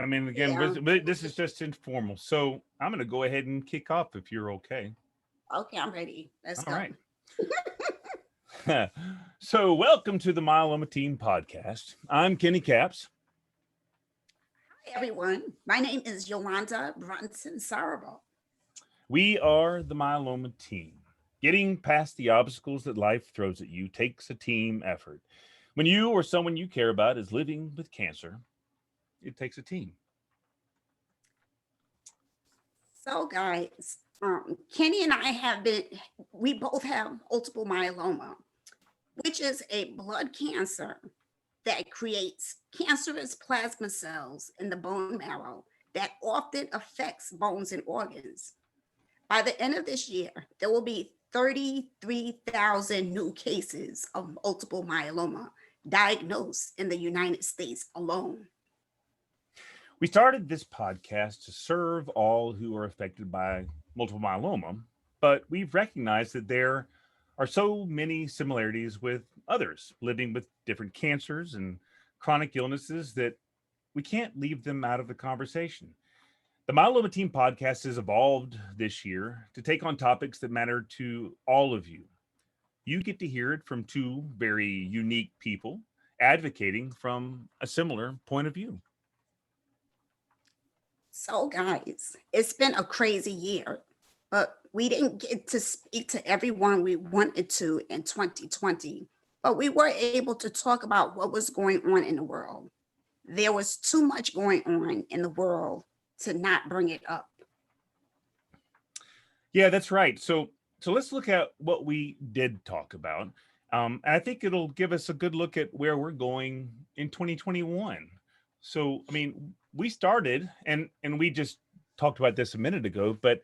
I mean, again, Yeah. this is just informal. So I'm going to go ahead and kick off if you're okay. Okay, I'm ready. Let's All go. right. So welcome to the Myeloma Team podcast. I'm Kenny Caps. Hi, everyone. My name is Yolanda Brunson Sarabo. We are the Myeloma Team. Getting past the obstacles that life throws at you takes a team effort. When you or someone you care about is living with cancer, it takes a team. So, guys, Kenny and I we both have multiple myeloma, which is a blood cancer that creates cancerous plasma cells in the bone marrow that often affects bones and organs. By the end of this year, there will be 33,000 new cases of multiple myeloma diagnosed in the United States alone. We started this podcast to serve all who are affected by multiple myeloma, but we've recognized that there are so many similarities with others living with different cancers and chronic illnesses that we can't leave them out of the conversation. The Myeloma Team podcast has evolved this year to take on topics that matter to all of you. You get to hear it from two very unique people advocating from a similar point of view. So, guys, it's been a crazy year, but we didn't get to speak to everyone we wanted to in 2020. But we were able to talk about what was going on in the world. There was too much going on in the world to not bring it up. Yeah, that's right. So let's look at what we did talk about. And I think it'll give us a good look at where we're going in 2021. So I mean, we started and we just talked about this a minute ago, but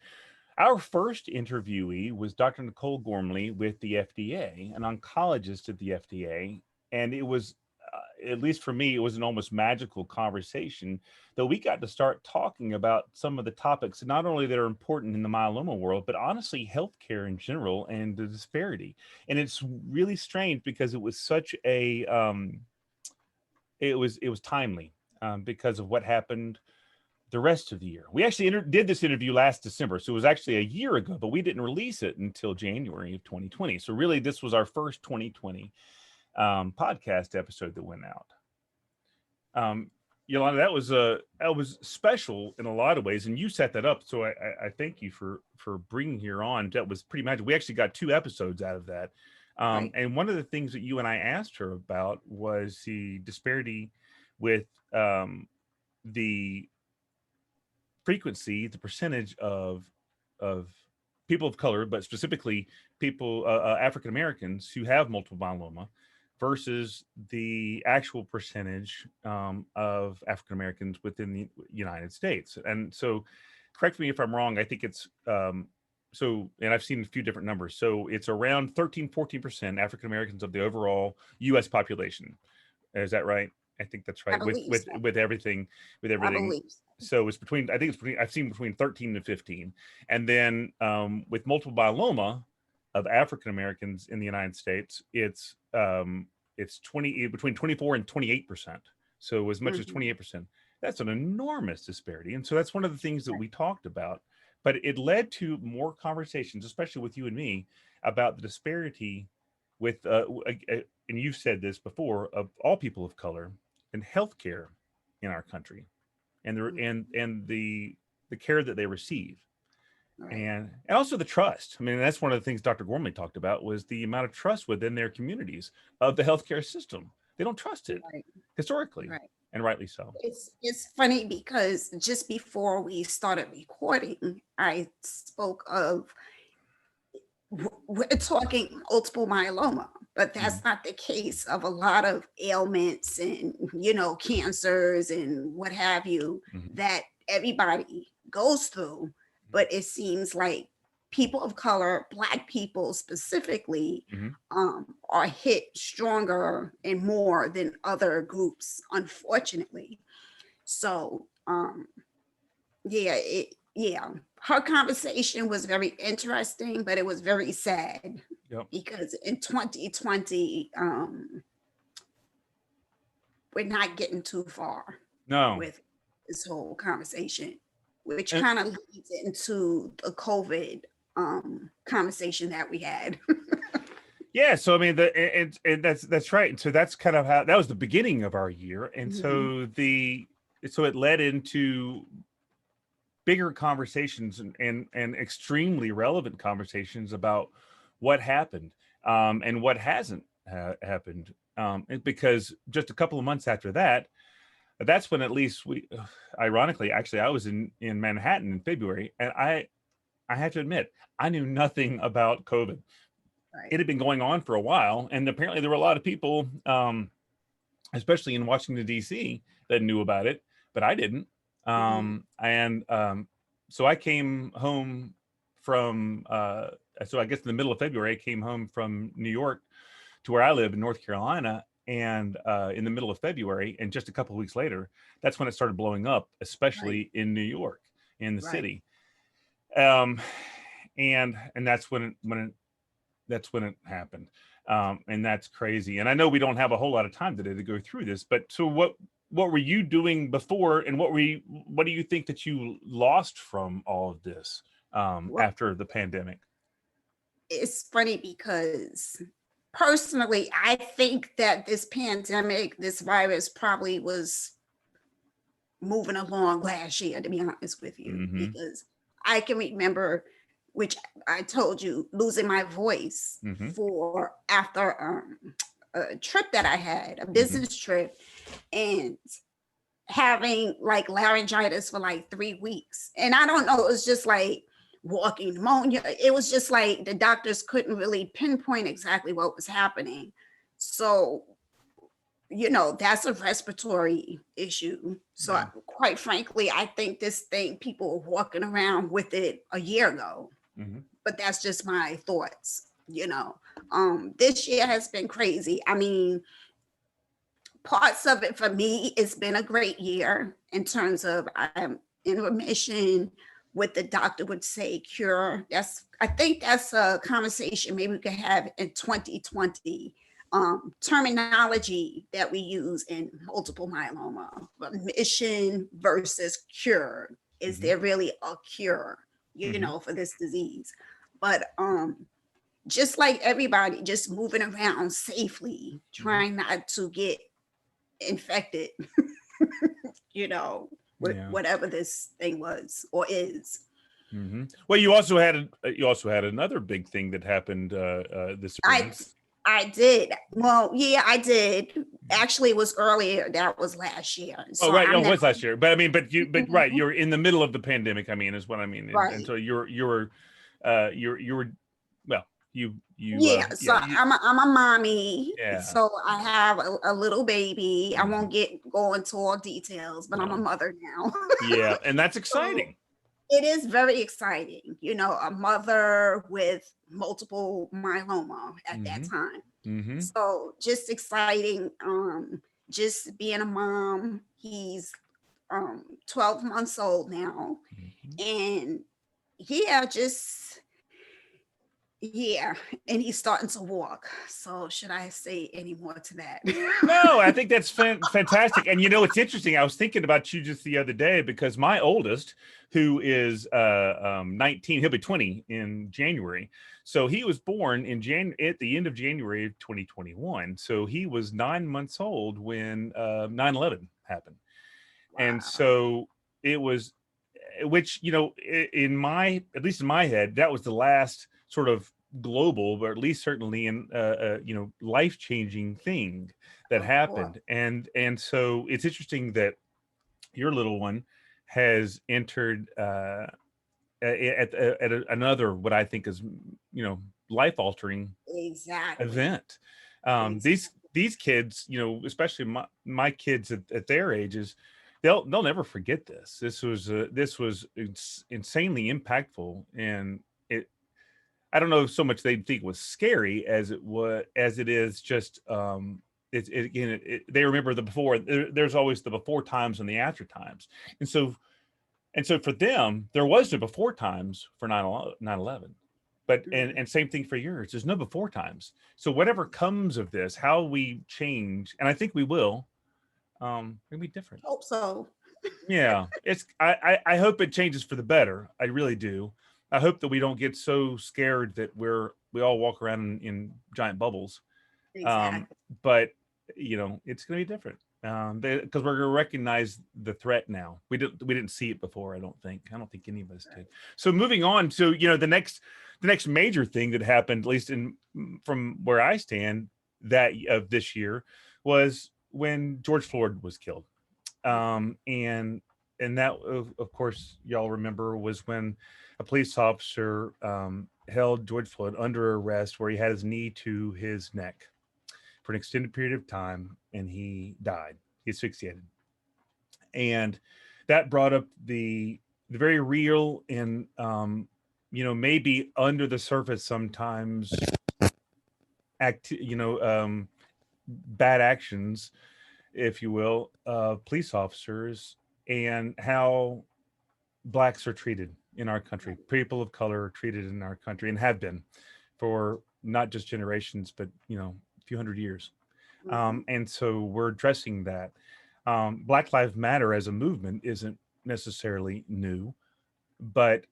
our first interviewee was Dr. Nicole Gormley with the FDA, an oncologist at the FDA, and it was at least for me, it was an almost magical conversation that we got to start talking about some of the topics, not only that are important in the myeloma world, but honestly, healthcare in general and the disparity. And it's really strange because it was such a, it was timely because of what happened the rest of the year. We actually did this interview last December, so it was actually a year ago, but we didn't release it until January of 2020. So really, this was our first 2020 podcast episode that went out. Yolanda, that was special in a lot of ways, and you set that up. So I thank you for bringing here on. That was pretty magic. We actually got 2 episodes out of that. Right. And one of the things that you and I asked her about was the disparity with the frequency, the percentage of people of color, but specifically people African Americans who have multiple myeloma versus the actual percentage of African Americans within the United States. And so, correct me if I'm wrong. I think it's so, and I've seen a few different numbers. So it's around 13-14% African Americans of the overall U.S. population. Is that right? I think that's I right. With believe with so. with everything, with I everything. believe so. So it's between. I think it's between. I've seen between 13 to 15, and then with multiple myeloma of African Americans in the United States, it's 20 between 24 and 28%. So as much as Mhm. 28%. That's an enormous disparity, and so that's one of the things that we talked about. But it led to more conversations, especially with you and me, about the disparity with and you've said this before, of all people of color in healthcare in our country, and the Mhm. and the care that they receive, Right. and also the trust. I mean, that's one of the things Dr. Gormley talked about was the amount of trust within their communities of the healthcare system. They don't trust it Right. historically, Right. and rightly so. It's funny because just before we started recording, I spoke of we're talking multiple myeloma, but Mhm, that's not the case of a lot of ailments and cancers and what have you mhm, that everybody goes through. But it seems like people of color, Black people specifically, mhm. are hit stronger and more than other groups, unfortunately. So, yeah, her conversation was very interesting, but it was very sad Yep. because in 2020, we're not getting too far No, with it. this whole conversation, which And, kind of leads into the COVID conversation that we had. yeah, so I mean, and that's right. And so that's kind of how that was the beginning of our year, and Mhm. so it led into bigger conversations and extremely relevant conversations about what happened and what hasn't happened. Because just a couple of months after that, that's when at least we, ironically, actually, I was in Manhattan in February, and I have to admit, I knew nothing about COVID. It Right. had been going on for a while, and apparently there were a lot of people, especially in Washington D.C., that knew about it, but I didn't. Mhm. And So I came home from. So I guess in the middle of February, I came home from New York to where I live in North Carolina, and in the middle of February, and just a couple of weeks later, that's when it started blowing up, Right. especially in New York, in the Right. city. Um, and that's when it happened. And that's crazy. And I know we don't have a whole lot of time today to go through this, but so what were you doing before, and what do you think that you lost from all of this Well, after the pandemic? it's funny because personally, I think that this pandemic, this virus probably was moving along last year, to be honest with you, Mm-hmm. because I can remember, which I told you, losing my voice Mm-hmm. for after a trip that I had, a Mm-hmm. business trip, and having like laryngitis for like 3 weeks. And I don't know, it was just like walking pneumonia. It was just like the doctors couldn't really pinpoint exactly what was happening. So, that's a respiratory issue. So, Yeah. quite frankly, I think this thing, people were walking around with it a year ago, Mm-hmm. but that's just my thoughts. This year has been crazy. I mean, parts of it for me, it's been a great year in terms of I'm in remission, what the doctor would say cure. I think that's a conversation maybe we could have in 2020. Terminology that we use in multiple myeloma, remission versus cure. Is Mm-hmm. there really a cure, Mm-hmm. for this disease? But just like everybody, just moving around safely, Mm-hmm. trying not to get infected, you know, with Yeah. whatever this thing was or is. Mm-hmm. Well, you also had another big thing that happened this I spring. I did. Well, yeah, I did. Actually, it was earlier. That was last year. Oh, So right. Oh, I'm it now. was last year. But I mean, but right, Mhm. you're in the middle of the pandemic. I mean, is what I mean. And Right. so you were, well, Yeah. So I'm a mommy. yeah, So I have a little baby. I mhm, won't go into all details, but I'm a no, mother now. yeah, and that's So exciting. it is very exciting, a mother with multiple myeloma at that Mm-hmm. time. Mm-hmm. So just exciting. Just being a mom. He's 12 months old now. Mm-hmm. And yeah, yeah, and he's starting to walk. So should I say any more to that? No, I think that's fantastic. And it's interesting. I was thinking about you just the other day because my oldest, who is 19, he'll be 20 in January. So he was born at the end of January of 2021. So he was 9 months old when 9/11 happened. And Wow. so it was, which in my, at least in my head, that was the last sort of global, or at least certainly in life changing thing that Of course. happened. And so it's interesting that your little one has entered another, what I think is life altering Exactly. event. Exactly. These kids, especially my kids at their ages, they'll never forget this. This was insanely impactful, and it. I don't know so much they think it was scary as it is just again they remember the before. There's always the before times and the after times, and so for them, there was no before times for 9/11. But Mhm. and same thing for yours. There's no before times. So whatever comes of this, how we change, and I think we will, it'll be different. Hope so. Yeah, I hope it changes for the better. I really do. I hope that we don't get so scared that we all walk around in giant bubbles. Um, Exactly. but it's going to be different. Because we're going to recognize the threat now. We didn't see it before. I don't think any of us did. So moving on. So the next major thing that happened, at least from where I stand, that of this year, was when George Floyd was killed. And that of course y'all remember was when a police officer held George Floyd under arrest, where he had his knee to his neck for an extended period of time, and he died. He asphyxiated, and that brought up the very real and maybe under the surface sometimes bad actions, if you will, of police officers, and how blacks are treated in our country. People of color are treated in our country and have been for not just generations, but a few hundred years. Mhm. And so we're addressing that. Black Lives Matter as a movement isn't necessarily new, but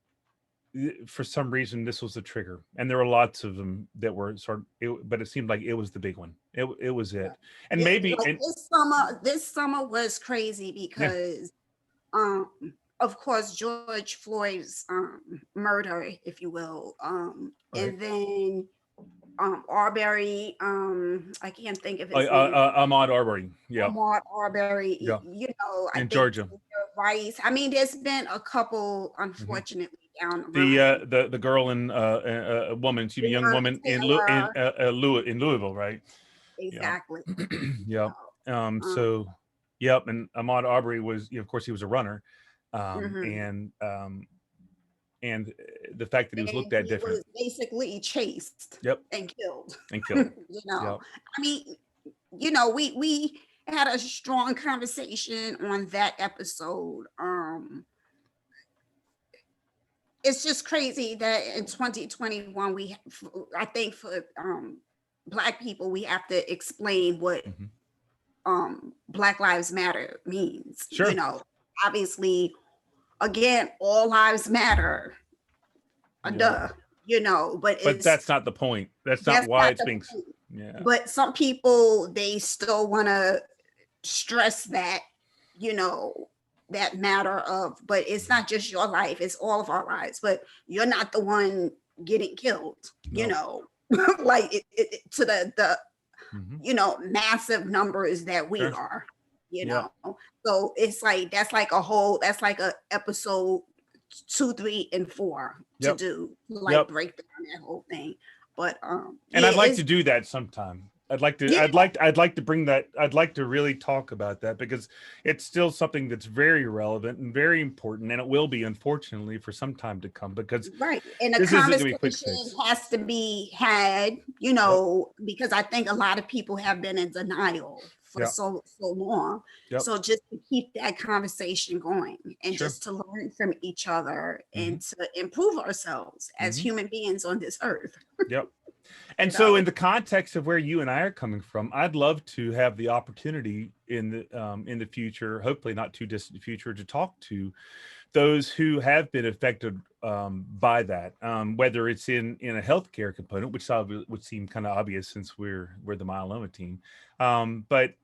for some reason this was the trigger, and there were lots of them that were but it seemed like it was the big one. It was it, and Yeah, maybe like and this summer was crazy yeah. because um of course George Floyd's murder, if you will. Right. And then Arbery, I can't think of his name. Ahmaud Arbery. Yeah. Ahmaud Arbery, Yeah. I In think Georgia. Rice. I mean, there's been a couple, Mhm. unfortunately, down the The line. the girl in a woman, excuse me, young Breonna woman Taylor, In Louisville, right? Yeah. exactly. Yep. Um, So, yep. And Ahmaud Arbery was, of course, he was a runner, um, mhm. and um, and the fact that he was And looked at he different. was basically chased Yep. and killed. And killed. Yep. I mean, we had a strong conversation on that episode. It's just crazy that in 2021 I think for black people we have to explain what Hmm. Black Lives Matter means. Sure. Obviously, again, all lives matter. Yep. Duh. But But that's not the point. That's not that's why not it's the being. point. Yeah. But some people, they still want to stress that, you know, that matter of, but it's not just your life, it's all of our lives. But you're not the one getting killed, you No. know, like to the Hmm. massive numbers that we Sure. are, you Yep. know. So it's like that's like a episode 2, 3, and 4 to Yep. do, like Yep. break down that whole thing. But And yeah, I'd like to do that sometime. I'd like to yeah, I'd like to bring that. I'd like to really talk about that, because it's still something that's very relevant and very important, and it will be, unfortunately, for some time to come, because right. And the this isn't gonna be a quick conversation fix. has to be had, Yep. because I think a lot of people have been in denial for Yep. so long. Yep. So just to keep that conversation going and Sure. just to learn from each other Hmm. and to improve ourselves as Hmm. human beings on this earth, Yep. you And so, know. in the context of where you and I are coming from, I'd love to have the opportunity in the future, hopefully not too distant future, to talk to those who have been affected by that, whether it's in a healthcare component, which would seem kind of obvious since we're the myeloma team, but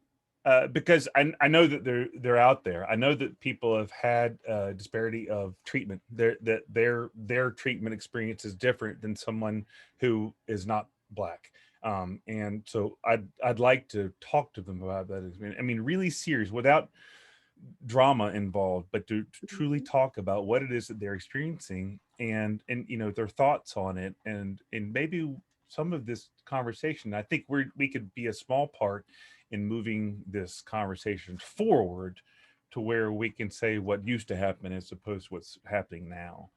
because I know that they're out there. I know that people have had disparity of treatment. Their treatment experience is different than someone who is not black. And so I'd like to talk to them about that. I mean, really serious, without drama involved, but to truly Mhm. talk about what it is that they're experiencing, and their thoughts on it, and maybe some of this conversation. I think we could be a small part in moving this conversation forward to where we can say what used to happen as opposed to what's happening now.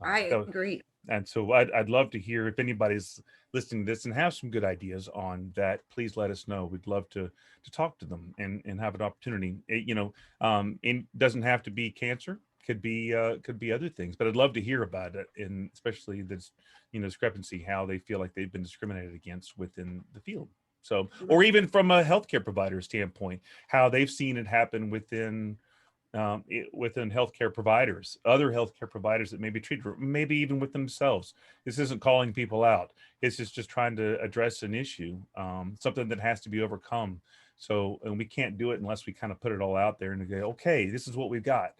I That agree. And so I'd love to hear if anybody's listening to this and have some good ideas on that. Please let us know. We'd love to talk to them and have an opportunity. It doesn't have to be cancer. Could be other things, but I'd love to hear about it, and especially this discrepancy, how they feel like they've been discriminated against within the field. So, or Right. even from a healthcare provider standpoint, how they've seen it happen within within healthcare providers, other healthcare providers that may be treated for, maybe even with themselves. This isn't calling people out. It's just trying to address an issue, something that has to be overcome. So, and we can't do it unless we kind of put it all out there and go, okay, this is what we've got.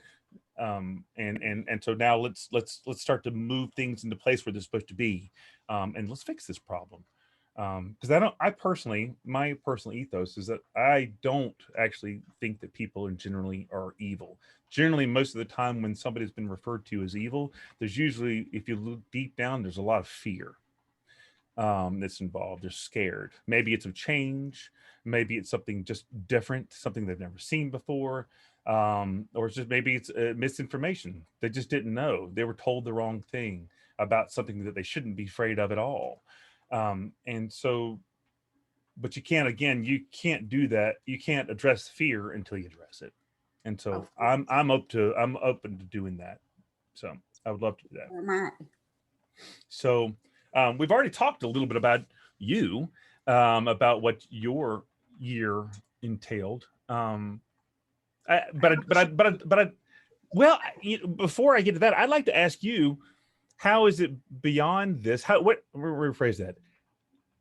And so now let's start to move things into place where they're supposed to be, and let's fix this problem. Because my personal ethos is that I don't actually think that people generally are evil. Generally, most of the time when somebody's been referred to as evil, there's usually, if you look deep down, there's a lot of fear that's involved. They're scared. Maybe it's of change. Maybe it's something just different, something they've never seen before. Or it's just maybe it's misinformation. They just didn't know. They were told the wrong thing about something that they shouldn't be afraid of at all. And so, but you can't do that. You can't address fear until you address it. And so I'm open to doing that. So I would love to do that. So we've already talked a little bit about you, about what your year entailed. Before I get to that, I'd like to ask you, how is it beyond this? Rephrase that.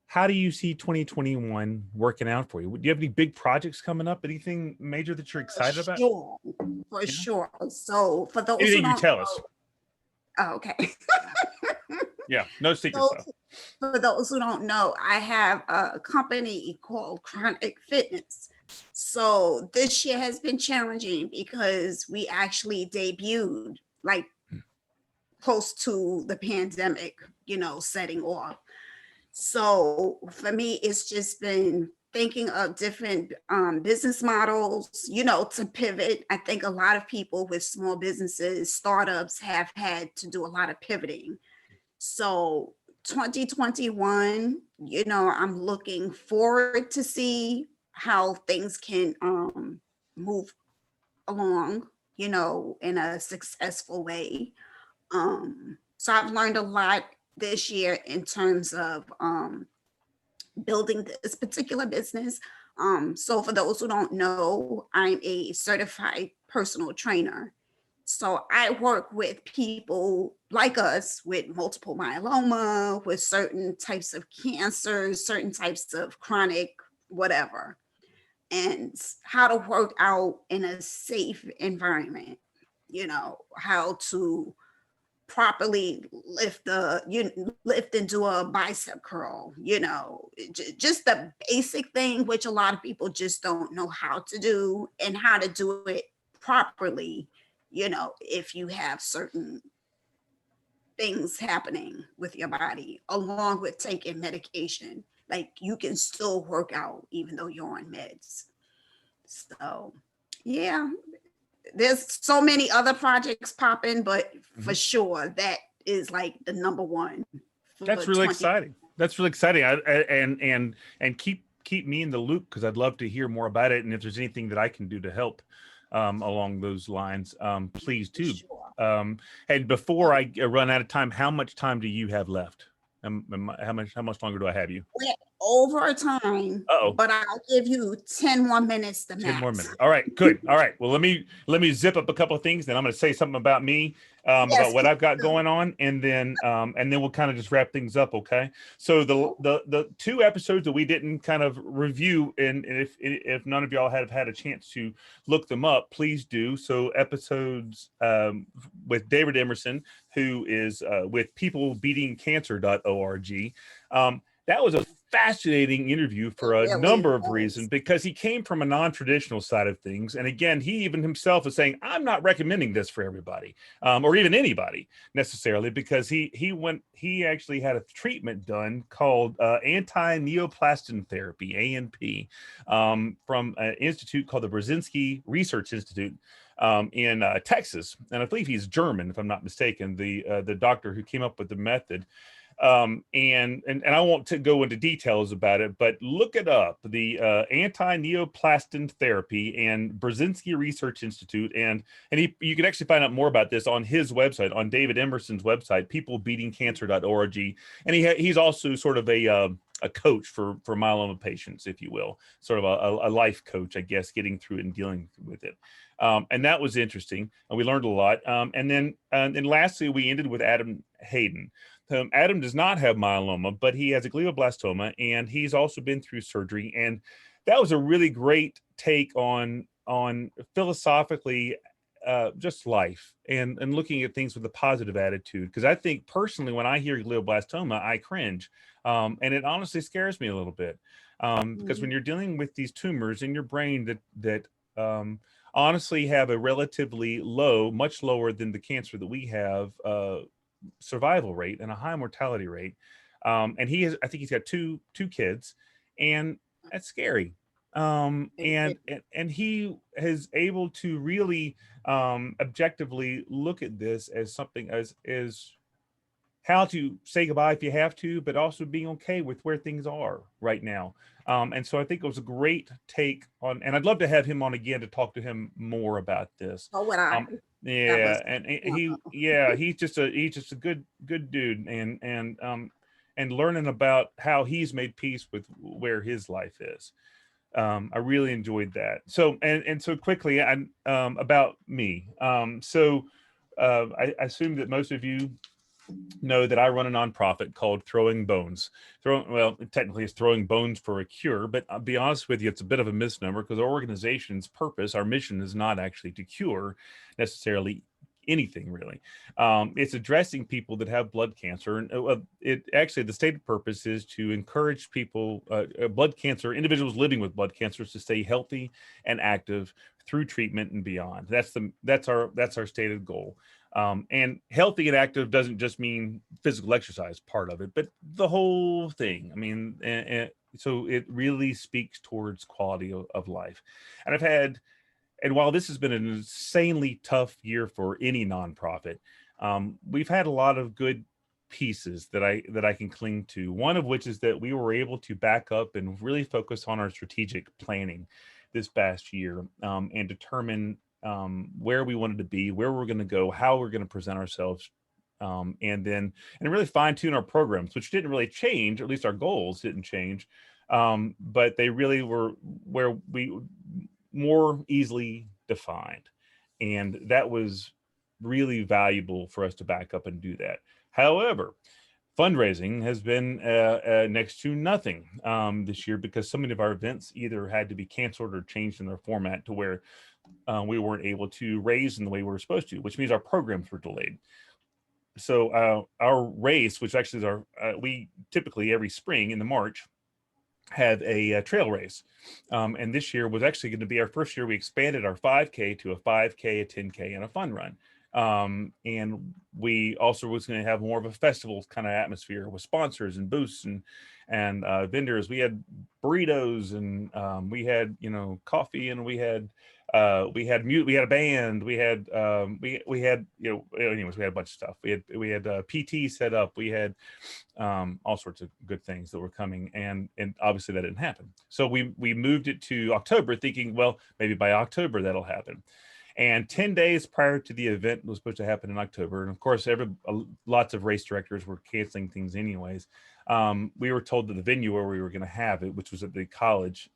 How do you see 2021 working out for you? Do you have any big projects coming up? Anything major that you're excited about? For sure. So for those anything who you tell us. Oh, okay. Yeah, no secrets though. For those who don't know, I have a company called Chronic Fitness. So this year has been challenging because we actually debuted like close to the pandemic, setting off. So for me, it's just been thinking of different business models, to pivot. I think a lot of people with small businesses, startups have had to do a lot of pivoting. So 2021, I'm looking forward to see how things can move along, in a successful way. So I've learned a lot this year in terms of building this particular business. So for those who don't know, I'm a certified personal trainer. So I work with people like us with multiple myeloma, with certain types of cancers, certain types of chronic whatever, and how to work out in a safe environment, how to properly lift and do a bicep curl, just the basic thing, which a lot of people just don't know how to do, and how to do it properly, if you have certain things happening with your body, along with taking medication. Like, you can still work out even though you're on meds. So yeah, there's so many other projects popping, but for sure that is like the number one. That's really exciting. That's really exciting. And keep me in the loop, because I'd love to hear more about it. And if there's anything that I can do to help along those lines, please do. Sure. And before I run out of time, how much time do you have left? How much longer do I have you? We're over time. But I'll give you 10 more minutes to 10 more minutes. All right, good. All right. Well, let me zip up a couple of things, then I'm going to say something about me, about what I've got going on, and then we'll kind of just wrap things up. Okay. So the two episodes that we didn't kind of review, and if none of y'all have had a chance to look them up, please do. So episodes with David Emerson, who is with peoplebeatingcancer.org. That was a fascinating interview for a number of reasons, because he came from a non-traditional side of things. And again, he even himself is saying, I'm not recommending this for everybody, or even anybody necessarily, because he actually had a treatment done called Antineoplaston therapy, ANP, from an institute called the Burzynski Research Institute in Texas. And I believe he's German, if I'm not mistaken, the doctor who came up with the method. And I won't go into details about it, but look it up, the Antineoplaston therapy and Burzynski Research Institute. And you can actually find out more about this on his website, on David Emerson's website, peoplebeatingcancer.org. And he's also sort of a coach for myeloma patients, if you will, sort of a life coach, I guess, getting through it and dealing with it. And that was interesting, and we learned a lot. And lastly, we ended with Adam Hayden. Adam does not have myeloma, but he has a glioblastoma, and he's also been through surgery. And that was a really great take on philosophically just life and looking at things with a positive attitude. Because I think personally, when I hear glioblastoma, I cringe, and it honestly scares me a little bit. Because when you're dealing with these tumors in your brain that honestly have a relatively low, much lower than the cancer that we have, survival rate and a high mortality rate. And I think he's got two kids, and that's scary. And he is able to really objectively look at this as something as how to say goodbye if you have to, but also being okay with where things are right now. And so I think it was a great take on, and I'd love to have him on again to talk to him more about this. Oh, what I Yeah, and he's just a good dude, and learning about how he's made peace with where his life is. I really enjoyed that. So so quickly, about me. I assume that most of you know that I run a nonprofit called Throwing Bones. Well, technically it's Throwing Bones for a Cure, but I'll be honest with you, it's a bit of a misnomer because our organization's purpose, our mission is not actually to cure necessarily anything really. It's addressing people that have blood cancer. And it actually, the stated purpose is to encourage people, individuals living with blood cancers to stay healthy and active through treatment and beyond. That's our stated goal. And healthy and active doesn't just mean physical exercise part of it, but the whole thing. I mean, so it really speaks towards quality of life. And while this has been an insanely tough year for any nonprofit, we've had a lot of good pieces that I can cling to. One of which is that we were able to back up and really focus on our strategic planning this past year, and determine where we wanted to be, where we're going to go, how we're going to present ourselves, and really fine tune our programs, which didn't really change, or at least our goals didn't change, but they really were where we more easily defined, and that was really valuable for us to back up and do that. However, fundraising has been next to nothing this year because so many of our events either had to be canceled or changed in their format to where we weren't able to raise in the way we were supposed to, which means our programs were delayed. So our race, which actually is we typically every spring in the March have a trail race. And this year was actually going to be our first year. We expanded our 5K to a 5K, a 10K, and a fun run. And we also was going to have more of a festival kind of atmosphere with sponsors and booths and vendors. We had burritos, and we had coffee, and we had a band, we had anyways, we had a bunch of stuff. We had PT set up, we had all sorts of good things that were coming, and obviously that didn't happen. So we moved it to October, thinking, well, maybe by October that'll happen. And 10 days prior to the event was supposed to happen in October, and of course lots of race directors were canceling things anyways. We were told that the venue where we were going to have it, which was at the college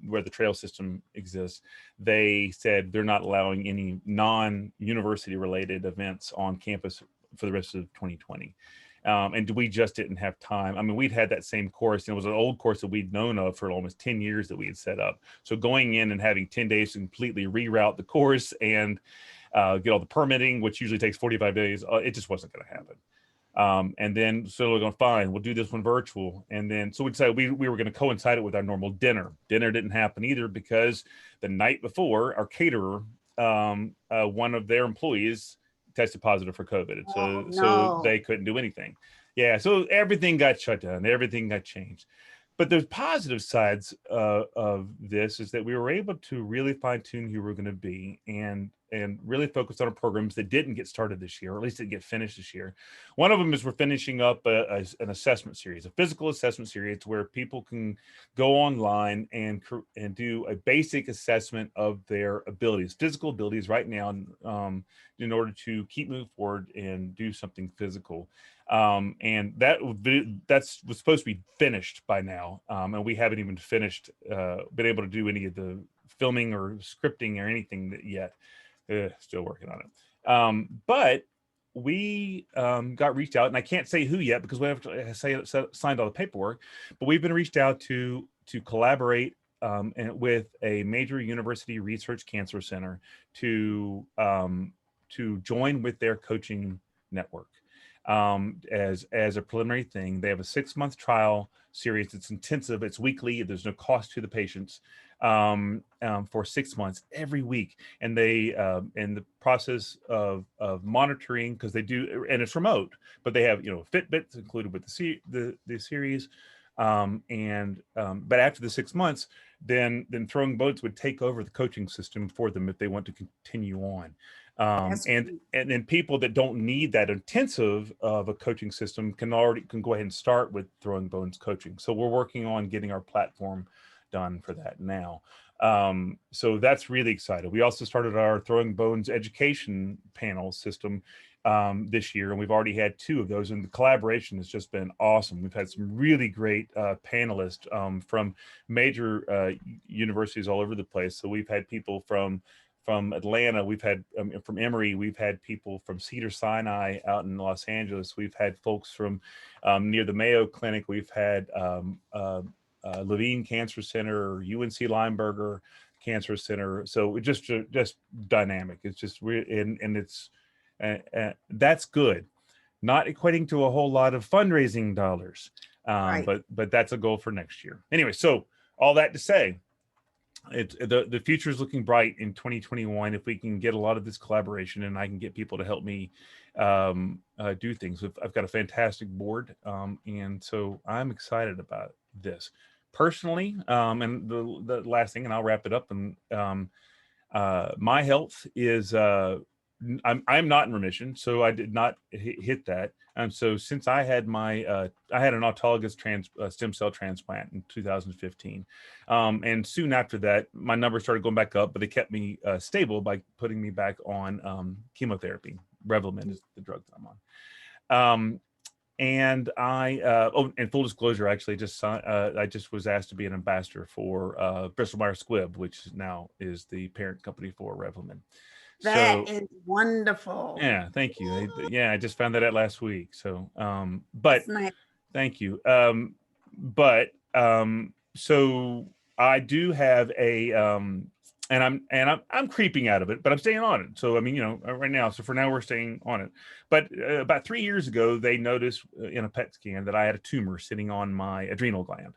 where the trail system exists, they said they're not allowing any non-university related events on campus for the rest of 2020. And we just didn't have time. I mean, we'd had that same course, and it was an old course that we'd known of for almost 10 years that we had set up. So going in and having 10 days to completely reroute the course and get all the permitting, which usually takes 45 days, it just wasn't going to happen. And then so we're going, fine, we'll do this one virtual. And then so we decided we were going to coincide it with our normal dinner. Dinner didn't happen either because the night before, our caterer, one of their employees tested positive for COVID. And so they couldn't do anything. Yeah, so everything got shut down, everything got changed. But the positive sides of this is that we were able to really fine tune who we're going to be and really focus on our programs that didn't get started this year, or at least didn't get finished this year. One of them is we're finishing up an assessment series, a physical assessment series where people can go online and do a basic assessment of their abilities, physical abilities right now, in order to keep moving forward and do something physical. And that's was supposed to be finished by now, and we haven't even been able to do any of the filming or scripting or anything yet. Still working on it. But we got reached out, and I can't say who yet because we have to signed all the paperwork, but we've been reached out to collaborate with a major university research cancer center to join with their coaching network as a preliminary thing. They have a 6-month trial series. It's intensive. It's weekly. There's no cost to the patients for 6 months every week. And they in the process of monitoring, because they do, and it's remote, but they have Fitbits included with the series. But after the 6 months, then Throwing Bones would take over the coaching system for them if they want to continue on. And then people that don't need that intensive of a coaching system can go ahead and start with Throwing Bones coaching. So we're working on getting our platform done for that now. So that's really exciting. We also started our Throwing Bones education panel system this year, and we've already had 2 of those, and the collaboration has just been awesome. We've had some really great panelists from major universities all over the place. So we've had people from Atlanta, we've had from Emory, we've had people from Cedars-Sinai out in Los Angeles, we've had folks from near the Mayo Clinic, we've had Levine Cancer Center, UNC Lineberger Cancer Center. So it just dynamic. It's just and it's that's good. Not equating to a whole lot of fundraising dollars, Right. but that's a goal for next year. Anyway, so all that to say, the future is looking bright in 2021 if we can get a lot of this collaboration, and I can get people to help me do things. I've got a fantastic board, and so I'm excited about this personally. And the last thing, and I'll wrap it up. And my health is I'm not in remission, so I did not hit that. And so since I had I had an autologous stem cell transplant in 2015, and soon after that, my numbers started going back up, but they kept me stable by putting me back on chemotherapy. Revlimid is the drug that I'm on. And and full disclosure, actually, I just was asked to be an ambassador for Bristol Myers Squibb, which now is the parent company for Revlimid. That is wonderful. Yeah, thank you. I just found that out last week. So, but nice. Thank you. So I do have a, and I'm creeping out of it, but I'm staying on it. So, I mean, right now, so for now we're staying on it. But about 3 years ago, they noticed in a PET scan that I had a tumor sitting on my adrenal gland.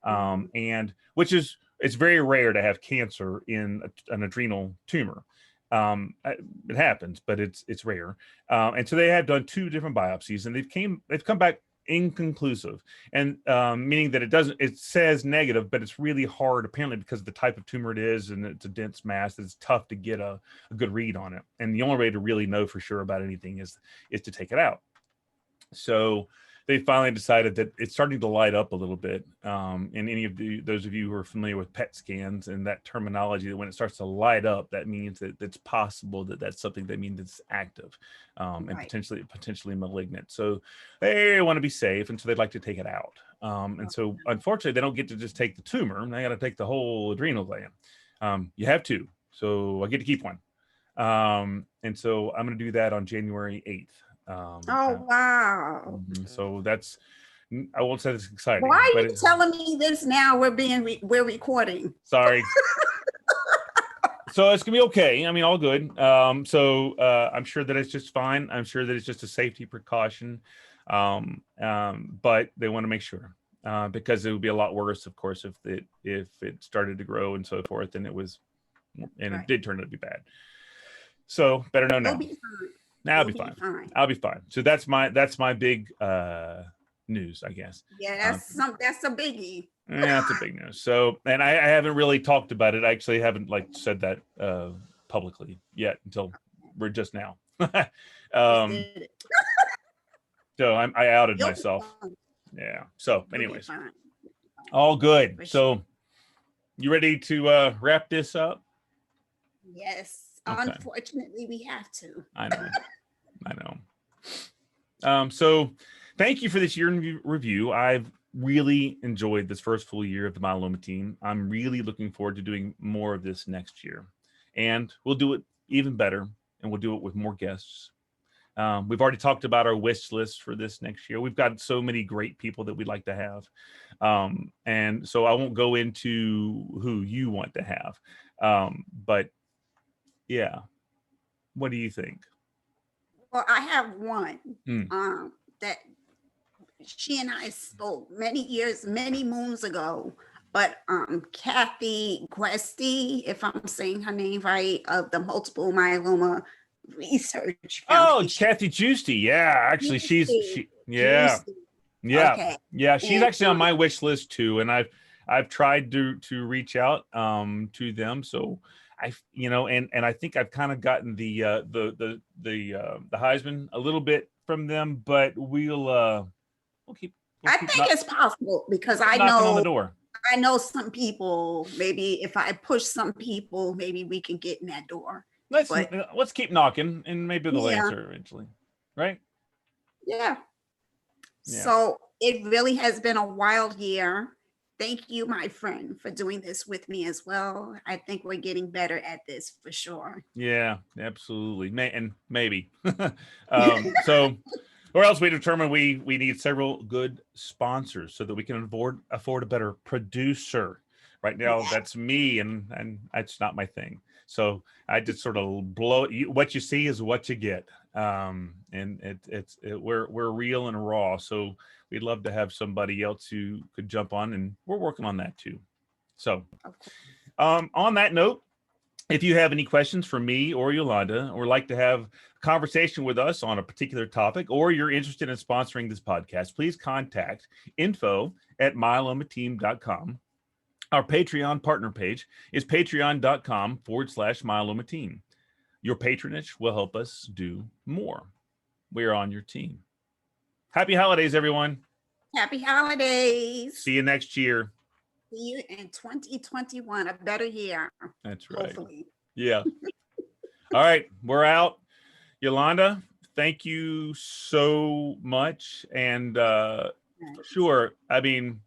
And it's very rare to have cancer in an adrenal tumor. It happens, but it's rare. And so they have done 2 different biopsies, and they've come back inconclusive, and meaning that it says negative, but it's really hard, apparently, because of the type of tumor it is, and it's a dense mass. It's tough to get a good read on it. And the only way to really know for sure about anything is to take it out. So they finally decided that it's starting to light up a little bit. And any of those of you who are familiar with PET scans and that terminology, that when it starts to light up, that means that it's possible that that's something that means it's active, and potentially malignant. So they want to be safe, and so they'd like to take it out. And so unfortunately, they don't get to just take the tumor; they got to take the whole adrenal gland. You have 2, so I get to keep one. And so I'm going to do that on January 8th. Wow. So that's, I won't say it's exciting. Why are you telling me this now? We're recording. Sorry. So it's gonna be okay. I mean, all good. So I'm sure that it's just fine. I'm sure that it's just a safety precaution. But they want to make sure, because it would be a lot worse, of course, if it started to grow and so forth, and it did turn out to be bad. So better know now. Now I'll be fine. I'll be fine. So that's my big news, I guess. Yeah, that's a biggie. Yeah, that's a big news. So, and I haven't really talked about it. I actually haven't said that publicly yet until we're just now. So I outed myself. Yeah. So, anyways, all good. So, you ready to wrap this up? Yes. Okay. Unfortunately, we have to. I know. So thank you for this year in review. I've really enjoyed this first full year of the Myeloma team. I'm really looking forward to doing more of this next year. And we'll do it even better, and we'll do it with more guests. We've already talked about our wish list for this next year. We've got so many great people that we'd like to have. And so I won't go into who you want to have. But yeah, what do you think? Well, I have one Mm. that she and I spoke many moons ago. But Kathy Guesti, if I'm saying her name right, of the Multiple Myeloma Research Oh, Foundation. Kathy Juicy. Yeah, actually, yeah. Juicy. Yeah, Okay. yeah, she's And actually on my wish list too, and I've tried to reach out to them. So and I think I've kind of gotten the Heisman a little bit from them, but we'll keep I think it's possible because I knocking on the door. know some people. Maybe if I push some people, maybe we can get in that door. Let's keep knocking, and maybe they'll Yeah. answer eventually, right? Yeah. Yeah. So it really has been a wild year. Thank you, my friend, for doing this with me as well. I think we're getting better at this for sure. Yeah, absolutely. Maybe. So, or else we determine we need several good sponsors so that we can afford a better producer. Right now, Yeah. that's me, and that's not my thing. So I just sort of blow what you see is what you get. And we're real and raw. So we'd love to have somebody else who could jump on, and we're working on that too. So, on that note, if you have any questions for me or Yolanda, or like to have a conversation with us on a particular topic, or you're interested in sponsoring this podcast, please contact info@myelomateam.com. Our Patreon partner page is patreon.com/myeloma team. Your patronage will help us do more. We're on your team. Happy holidays, everyone. Happy holidays. See you next year. See you in 2021, a better year. That's right. Hopefully. Yeah. All right. We're out. Yolanda, thank you so much. And sure, I mean,